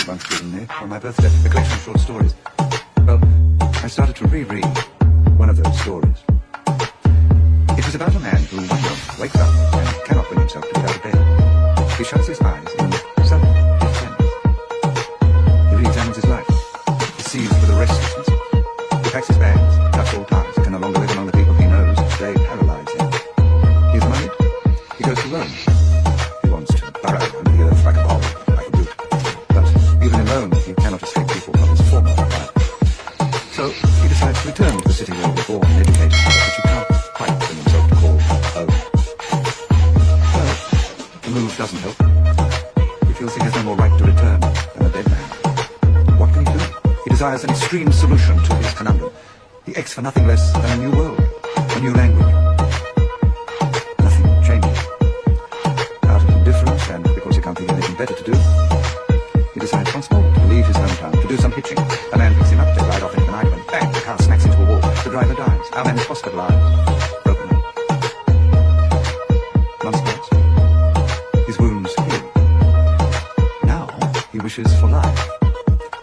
once given me for my birthday, a collection of short stories. Well, I started to reread one of those stories. It was about a man who one morning wakes up and cannot bring himself to get out of bed. He shuts his eyes in self-defense. He re-examines his life. He sees with a restlessness. He packs his bags, cuts all ties. He can no longer live among the people he knows. They paralyze him. He is married. He goes to Rome. He wants to burrow under the earth like a ball, like a root. But even in Rome, he cannot escape people from his former life. So he decides to return to the city where he was born and educated, which he can't quite bring himself to call home. Well, the move doesn't help. He feels he has no more right to return than a dead man. What can he do? He desires an extreme solution to his conundrum. He aches for nothing less than a new world, a new language. Nothing changes. Out of indifference, and because he can't think of anything better to do, he decides once more to leave his hometown, to do some hitching. A man picks him up, they ride off into the night, when bang, the car smacks into a wall. The driver dies. Our man is hospitalized, broken up. Months pass. His wounds heal. Now he wishes for life.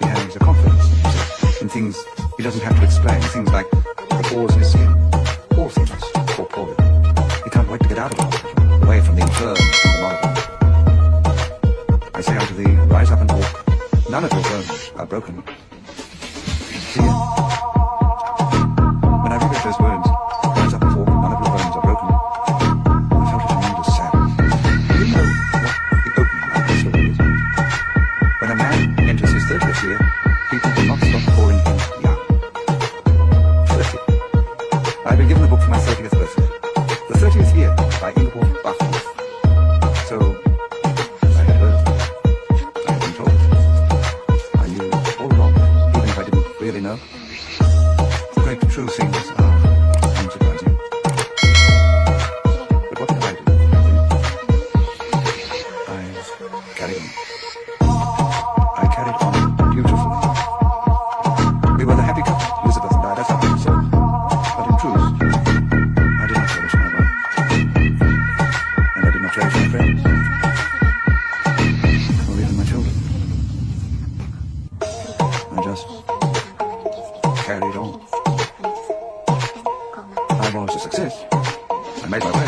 He has a confidence in himself, in things he doesn't have to explain, things like the pores in his skin. All things corporeal. He can't wait to get out of the hospital, away from the infirm and the moribund. I say unto thee, rise up and walk. None of your bones are broken. See you. When I reread those words, rise up and walk, none of your bones are broken, I felt a tremendous sadness. Do you know what the opening of this story is? When a man enters his 30th year, people do not stop calling him young. 30. I've been given the book for my 30th birthday. The 30th year by 𝘼𝙝𝙗𝙗. So, I had heard. I had been told. I knew all along, even if I didn't really know. The great true things are unsurprising. But what did I do? I carried on. I carried on beautifully. We were the happy couple, Elizabeth and I, that's how we said. But in truth, I did not cherish my wife. And I did not cherish my friends. Or even my children. I just carried on. I was a success. I made my way.